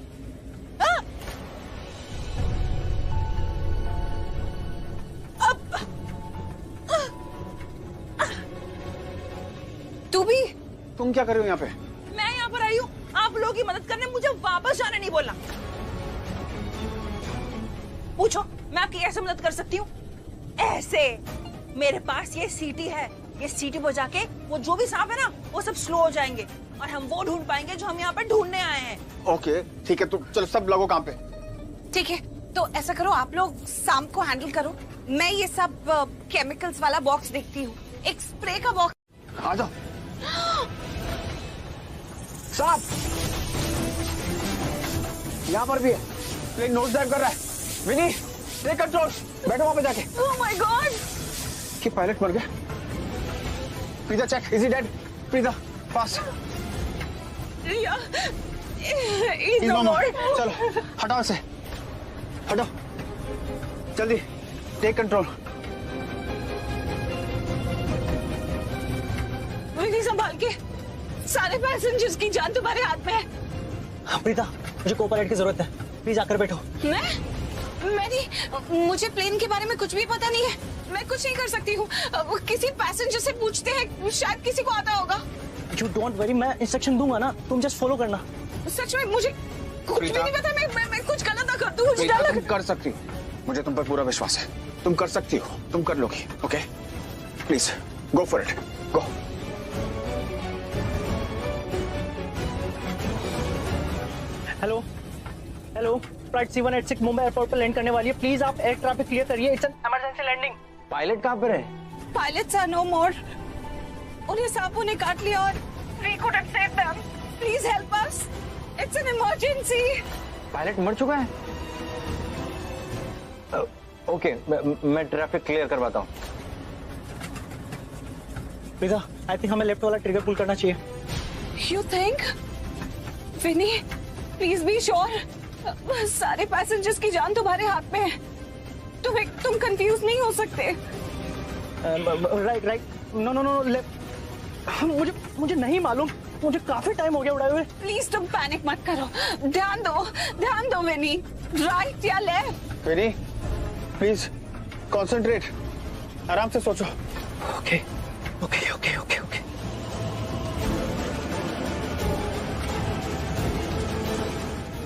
तू भी? तुम क्या कर रहे हो यहाँ पे? मैं यहाँ पर आई हूँ आप लोगों की मदद करने, मुझे वापस जाने नहीं बोलना। पूछो मैं आपकी कैसे मदद कर सकती हूँ? ऐसे मेरे पास ये सीटी है, ये सीटी बजा के वो जो भी सांप है ना वो सब स्लो हो जाएंगे और हम वो ढूंढ पाएंगे जो हम यहाँ पे ढूंढने आए हैं। ओके ठीक है, तुम चलो सब लगो काम पे। ठीक है तो ऐसा करो, आप लोग सांप को हैंडल करो, मैं ये सब केमिकल्स वाला बॉक्स देखती हूँ, एक स्प्रे का बॉक्स। आ जाओ। सांप यहाँ पर भी है, प्लेन नोज डाइव कर रहा है। विनी टेक कंट्रोल, बैठो वहां पे जाके। ओह माय गॉड, कि पायलट मर गया। Preeta check, is he dead? Preeta fast. Riya is no more. चलो हटाओ से, हटो जल्दी, टेक कंट्रोल। विनी संभाल के, सारे पैसेंजर्स की जान तुम्हारे हाथ में है। प्रीता मुझे को पायलट की जरूरत है, प्लीज आकर बैठो। मुझे प्लेन के बारे में कुछ भी पता नहीं है, मैं कुछ नहीं कर सकती हूँ। किसी पैसेंजर से पूछते हैं, शायद किसी को आता होगा। यू डोंट वरी, मैं इंस्ट्रक्शन दूंगा ना, तुम जस्ट फॉलो करना। सच में मुझे कुछ भी नहीं पता, मैं कुछ गलत ना कर दूं, मुझे डर लग। तुम कर सकती हो, मुझे तुम पर पूरा विश्वास है, तुम कर सकती हो, तुम कर लोगी। Okay please go for it, go. Hello hello, flight C186 Mumbai airport पर लैंड करने वाली है, प्लीज आप एयर ट्रैफिक क्लियर करिए, it's an emergency landing. Pilot कहाँ पर है? पायलट्स आर नो मोर, उन्हें सांपों ने काट लिया और we couldn't save them. Please help us. It's an emergency. Pilot मर चुका है? ओके मैं ट्रैफिक क्लियर करवाता हूँ। प्रीता आई थिंक हमें लेफ्ट वाला ट्रिगर पुल करना चाहिए। You think? Vini please be sure, सारे पैसेंजर्स की जान तुम्हारे हाथ में है, तुम कंफ्यूज नहीं हो सकते। Right no no no left, मुझे नहीं मालूम, मुझे काफी टाइम हो गया उड़ाए हुए। प्लीज तुम पैनिक मत करो, ध्यान दो विनी, राइट या लेफ्ट? विनी प्लीज कंसंट्रेट, आराम से सोचो। Okay okay okay okay okay.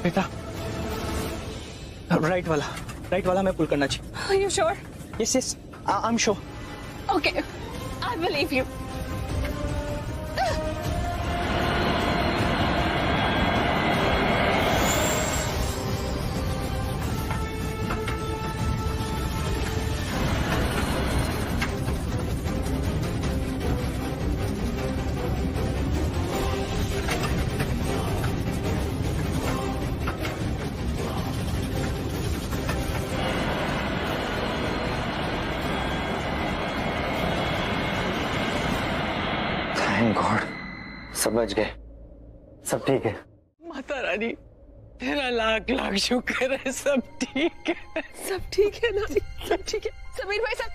बेटा राइट वाला मैं पुल करना चाहिए। Are you sure? Yes, I'm sure. Okay, I believe you. Thank God, सब बच गए, सब ठीक है। माता रानी तेरा लाख लाख शुक्र है, सब ठीक है। सब ठीक है ना? सब ठीक है। समीर भाई साहब,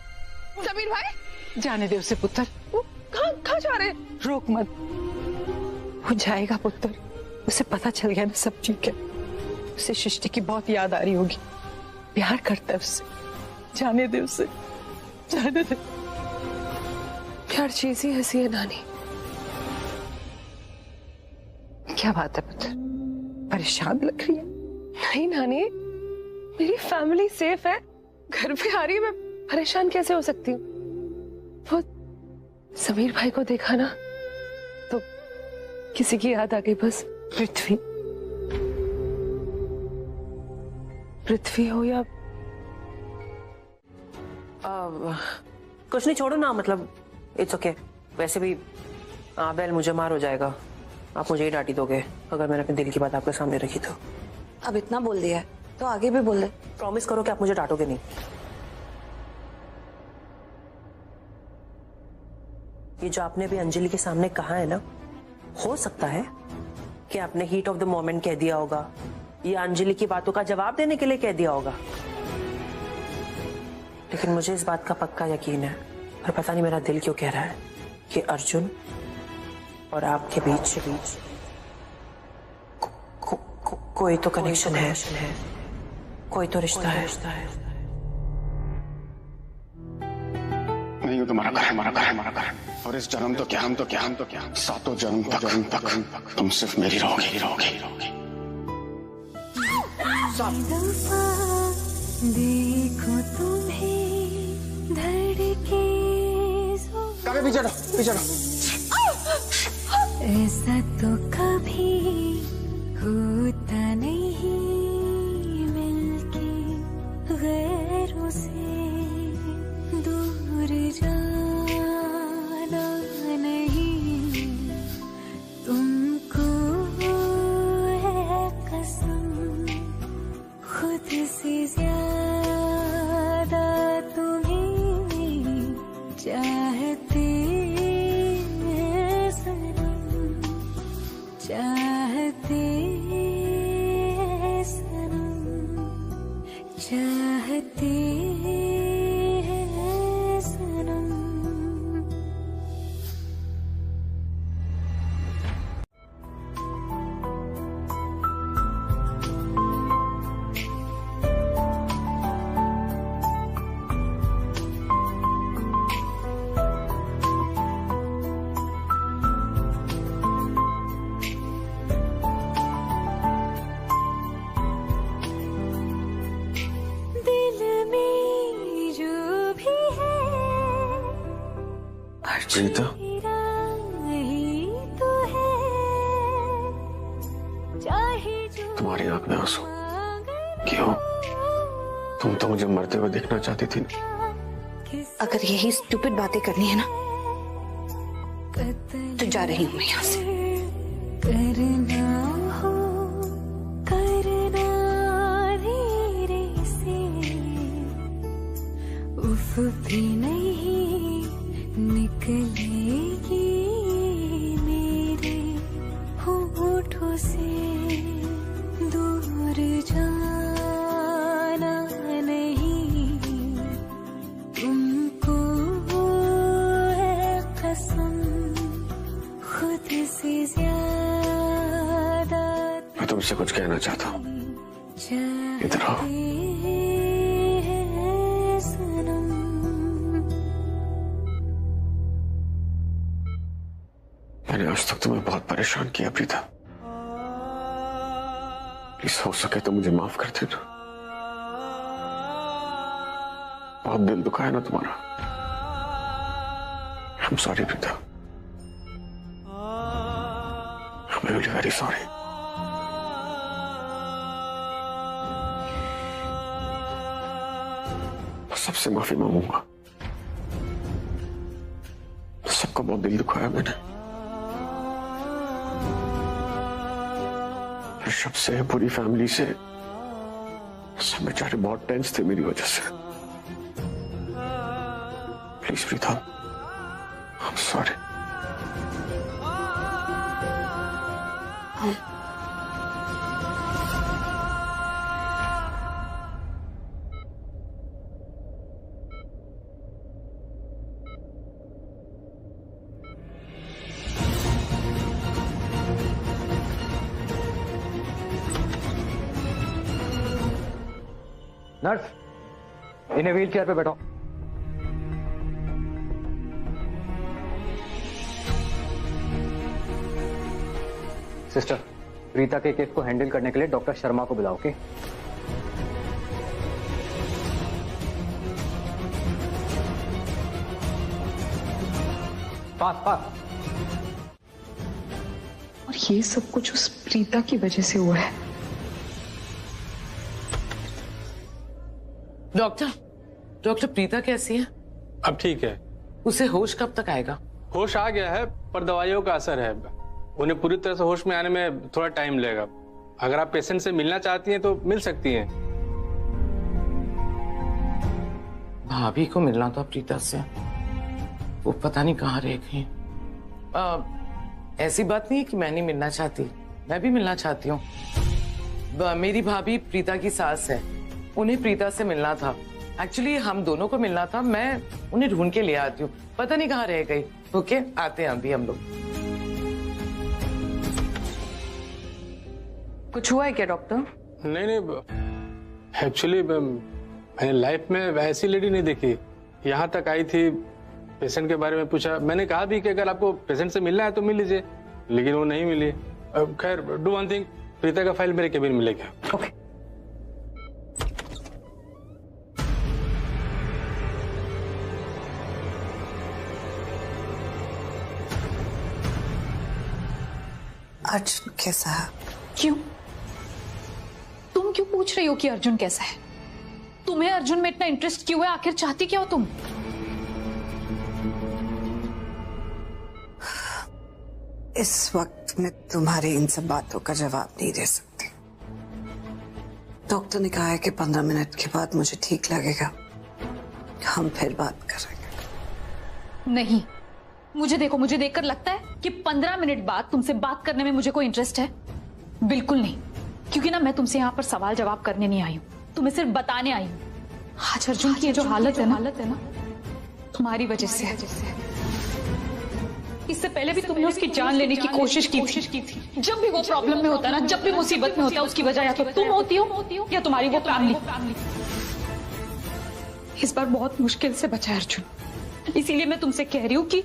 समीर भाई जाने दे उसे पुत्र। वो कहाँ जा रहे हैं? रोक मत, वो जाएगा पुत्र, उसे पता चल गया ना सब ठीक है। उसे सृष्टि की बहुत याद आ रही होगी, प्यार करता है उससे, जाने दे उसे, जाने दे। प्यार चीज ही ऐसी है नानी। क्या बात है पुत्र, परेशान लग रही है? नहीं नानी, मेरी फैमिली सेफ है, घर पे आ रही है, मैं परेशान कैसे हो सकती हूँ? वो समीर भाई को देखा ना तो किसी की याद आ गई बस। पृथ्वी हो या कुछ नहीं, छोड़ो ना, मतलब इट्स ओके। वैसे भी आबेल मुझे मार हो जाएगा, आप मुझे ही डांटी दोगे अगर मैंने अपने दिल की बात आपके सामने रखी तो। अब इतना बोल दिया है तो आगे भी बोल दे। प्रॉमिस करो कि आप मुझे डांटोगे नहीं। ये जो आपने भी अंजलि के सामने कहा है ना, हो सकता है कि आपने हीट ऑफ द मोमेंट कह दिया होगा या अंजलि की बातों का जवाब देने के लिए कह दिया होगा, लेकिन मुझे इस बात का पक्का यकीन है, और पता नहीं मेरा दिल क्यों कह रहा है कि अर्जुन और आपके बीच कोई तो कनेक्शन है, कोई तो रिश्ता है। नहीं, तुम्हारा घर, हमारा घर, हमारा घर, और इस जन्म तो क्या, सातों जन्म तक तुम सिर्फ मेरी रहोगे। देखो तुम्हें धड़के पीछे रहो। ऐसा तो कभी होता नहीं, मिलके गैरों से दूर जाना नहीं, तुमको है कसम खुद से ज्यादा तुम्हें चाहते हैं सनम, चाहते हैं सनम, चाहते हैं सनम। प्रीता, तुम्हारी आंख में आंसू क्यों? तुम तो मुझे मरते हुए देखना चाहती थी ना। अगर यही स्टूपिड बातें करनी है ना, तो जा रही हूं मैं यहाँ से। करना हो करना धीरे से, उफ भी नहीं निकलेगी मेरे होठों से, दूर जाना नहीं, तुमको है कसम खुद से ज्यादा। मैं तुमसे कुछ कहना चाहता हूँ, इधर आओ। मैंने आज तक तुम्हें बहुत परेशान किया प्रीता, प्लीज हो सके तो मुझे माफ कर देना। बहुत दिल दुखाया ना तुम्हारा। I'm sorry Preeta, I'm really very sorry। मैं सबसे माफी मांगूंगा, सबको बहुत दिल दुखाया मैंने। ऋषभ से, पूरी फैमिली से, सब बेचारे बहुत टेंस थे मेरी वजह से। Please Preeta, I'm sorry। Nurse, इन्हें व्हील चेयर पे बैठाओ। सिस्टर, प्रीता के केस को हैंडल करने के लिए डॉक्टर शर्मा को बुलाओ। ओके? पास। और ये सब कुछ उस प्रीता की वजह से हुआ है। डॉक्टर प्रीता कैसी है? अब ठीक है। उसे होश कब तक आएगा? होश आ गया है, पर दवाइयों का असर है। उन्हें पूरी तरह से होश में आने में थोड़ा टाइम लगेगा। अगर आप पेशेंट से मिलना चाहती हैं तो मिल सकती हैं। भाभी को मिलना था प्रीता से, वो पता नहीं कहाँ रह गई। ऐसी बात नहीं है कि मैं नहीं मिलना चाहती, मैं भी मिलना चाहती हूँ। मेरी भाभी प्रीता की सास है, उन्हें प्रीता से मिलना था। एक्चुअली हम दोनों को मिलना था, मैं उन्हें ढूंढ के ले आती हूँ, पता नहीं कहाँ रह गई। ओके, आते हैं अभी हम लोग। कुछ हुआ है क्या डॉक्टर? नहीं, एक्चुअली मैंने लाइफ में वैसी लेडी नहीं देखी। यहाँ तक आई थी, पेशेंट के बारे में पूछा, मैंने कहा भी कि अगर आपको पेशेंट से मिलना है तो मिल लीजिए, लेकिन वो नहीं मिली। खैर, डू वन थिंग, प्रीता का फाइल मेरे केबिन में मिलेगा। ओके। अर्जुन कैसा है? क्यों? तुम क्यों पूछ रही हो कि अर्जुन कैसा है? तुम्हें अर्जुन में इतना इंटरेस्ट क्यों है? आखिर चाहती क्या हो तुम? इस वक्त मैं तुम्हारी इन सब बातों का जवाब नहीं दे सकती। डॉक्टर ने कहा है कि 15 मिनट के बाद मुझे ठीक लगेगा, हम फिर बात करेंगे। नहीं, मुझे देखकर लगता है कि 15 मिनट बाद तुमसे बात करने में मुझे कोई इंटरेस्ट है? बिल्कुल नहीं, क्योंकि ना मैं तुमसे यहाँ पर सवाल जवाब करने नहीं आई हूँ, तुम्हें सिर्फ बताने आई हूँ। आज अर्जुन की ये जो हालत है ना तुम्हारी वजह से है। इससे पहले भी तुमने उसकी जान लेने की कोशिश की थी। जब भी वो प्रॉब्लम में होता है ना, जब भी मुसीबत में होता है, उसकी वजह या तो तुम होती हो या तुम्हारी वो फैमिली। इस बार बहुत मुश्किल से बचा अर्जुन, इसीलिए मैं तुमसे कह रही हूँ कि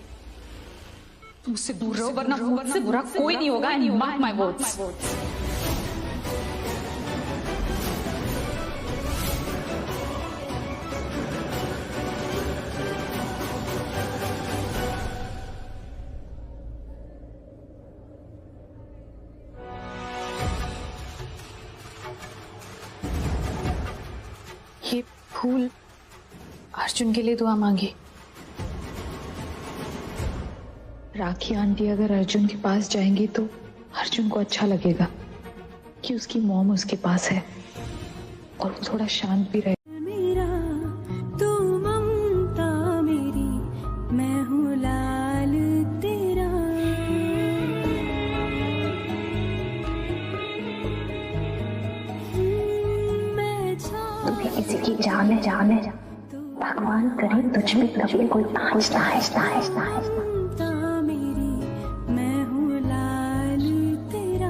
मुझसे दूर रहो, वरना मुझसे बुरा कोई नहीं होगा। And mark my words. ये फूल अर्जुन के लिए दुआ मांगी। राखी आंटी अगर अर्जुन के पास जाएंगी तो अर्जुन को अच्छा लगेगा कि उसकी मॉम उसके पास है और वो थोड़ा शांत भी रहे। मेरा तू ममता मेरी, मैं हूँ लाल तेरा। किसी की जान है भगवान करे तुझ में कभी कोई आहिस्ता मैं हूँ लाल तेरा।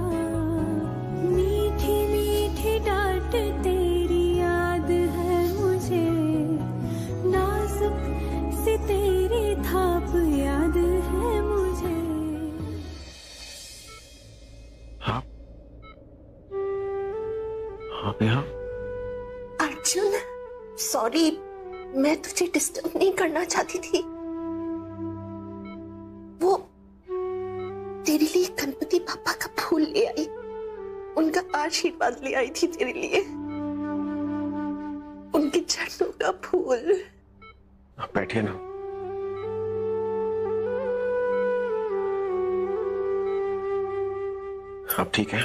मीठी मीठी डांट तेरी याद है मुझे, नाजुक सी तेरी थाप याद है मुझे। आप यहाँ? अर्जुन, सॉरी, मैं तुझे डिस्टर्ब नहीं करना चाहती थी। वो तेरे लिए गणपति पापा का फूल ले आई, उनका आशीर्वाद ले आई थी तेरे लिए, उनके चरणों का फूल। आप बैठिए ना। आप ठीक है?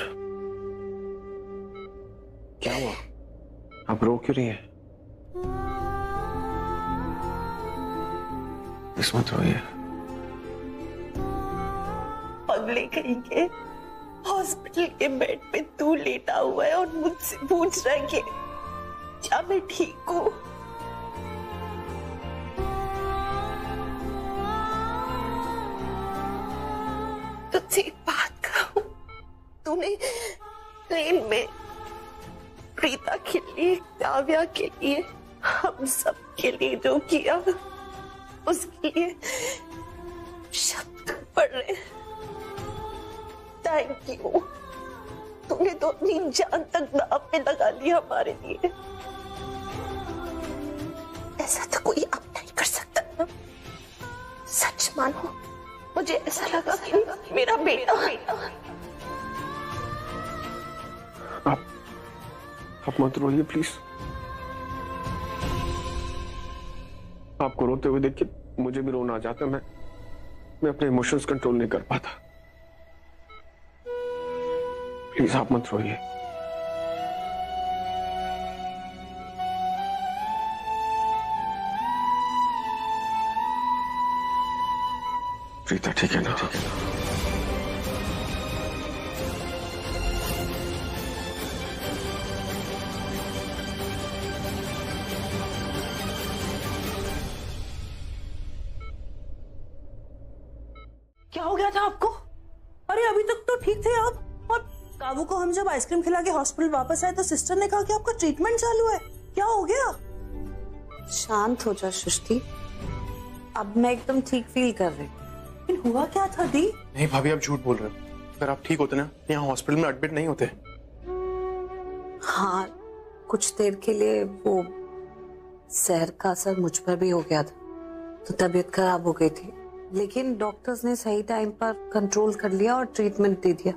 क्या हुआ? आप रो क्यों रही है? इस मत रोइए। पगले कहीं के हॉस्पिटल के बेड पे तू लेटा हुआ है और मुझसे पूछ रहा है कि क्या मैं ठीक हूँ? तुझसे एक बात कहूँ, तूने प्लेन में प्रीता के लिए, काव्या के लिए, हम सब के लिए जो किया, उसके लिए शब्द पढ़ रहे। Thank you. तूने तो अपनी जान तक दांव पे लगा लिया हमारे लिए। ऐसा तो कोई अब नहीं कर सकता ना। सच मानो, मुझे ऐसा लगा कि मेरा बेटा आप मत रोइए प्लीज। आपको रोते हुए देख के मुझे भी रोना आ जाता। मैं अपने इमोशंस कंट्रोल नहीं कर पाता। प्लीज आप मत रोइए। प्रीता ठीक है ना? ठीक है ना? क्या हो गया था आपको? अरे अभी तक तो ठीक थे आप। और काबू को हम जब आइसक्रीम खिला के हॉस्पिटल वापस आए तो सिस्टर ने कहा कि आपका ट्रीटमेंट चालू है। क्या हो गया? शांत हो जा सृष्टि, अब मैं एकदम ठीक फील कर रही। लेकिन हुआ क्या था दी? नहीं भाभी, आप झूठ बोल रहे हो। अगर आप ठीक होते ना, यहाँ हॉस्पिटल में एडमिट नहीं होते। हाँ, कुछ देर के लिए वो जहर का असर मुझ पर भी हो गया था, तो तबीयत खराब हो गई थी, लेकिन डॉक्टर्स ने सही टाइम पर कंट्रोल कर लिया और ट्रीटमेंट दे दिया।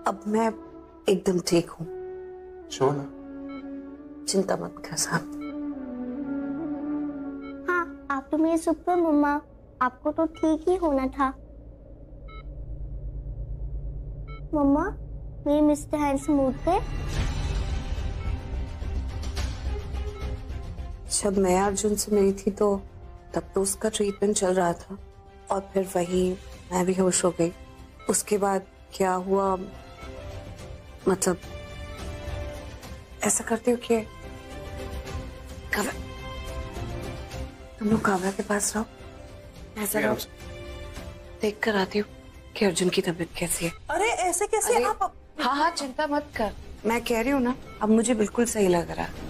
अब मैं एकदम ठीक हूँ। चिंता मत कर साहब। हाँ, आप तो मेरी सुपर मम्मा, आपको तो ठीक ही होना था। मम्मा, मेरे मिस्टर हैंडसम उठ गए। जब मैं अर्जुन से मिली थी तो तब तो उसका ट्रीटमेंट चल रहा था और फिर वही मैं भी होश हो गई। उसके बाद क्या हुआ, मतलब ऐसा करती हूँ कि काव्या, तुम लोग काव्या के पास रहो, ऐसा देख कर आती हूँ कि अर्जुन की तबीयत कैसी है। अरे ऐसे कैसे आप? हाँ हाँ चिंता मत कर, मैं कह रही हूँ ना, अब मुझे बिल्कुल सही लग रहा है।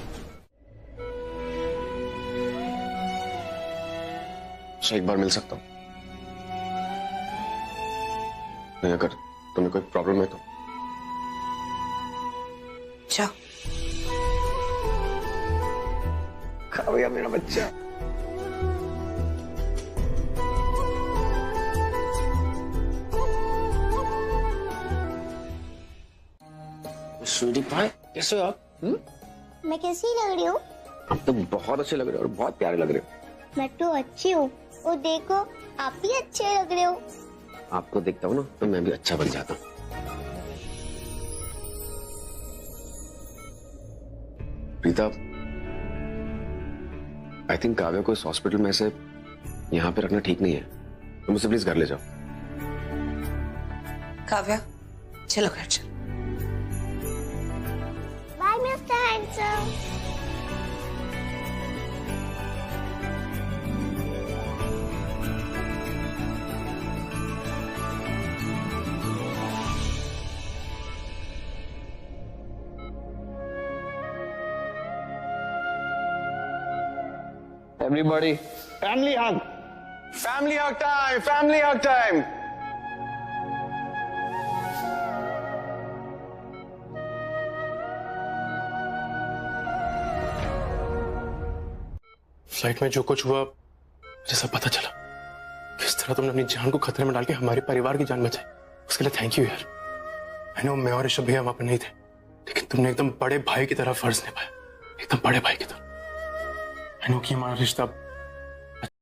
एक बार मिल सकता हूँ? नहीं, अगर तुम्हें कोई प्रॉब्लम है तो। जाओ। काव्या मेरा बच्चा। स्वीटी पाई, कैसे हो आप? मैं कैसी लग रही हूँ? आप तो बहुत अच्छे लग रहे हो और बहुत प्यारे लग रहे हो। मैं तो अच्छी हूँ, और देखो आप भी अच्छे लग रहे हो। आपको देखता हूँ ना तो मैं भी अच्छा बन जाता हूँ। प्रीता, आई थिंक काव्या को इस हॉस्पिटल में से यहाँ पे रखना ठीक नहीं है। तुम मुझसे प्लीज घर ले जाओ। काव्या चलो घर चलो। Bye mister handsome. Everybody, family hug. Family hug time. Family hug time. Flight में जो कुछ हुआ मुझे सब पता चला। किस तरह तुमने अपनी जान को खतरे में डाल के हमारे परिवार की जान बचाई, उसके लिए थैंक यू यार। आई नो मैं और ऋषभ भैया वहां पर नहीं थे, लेकिन तुमने एकदम बड़े भाई की तरह फर्ज निभाया, एकदम बड़े भाई की तरह। आई नो कि हमारा रिश्ता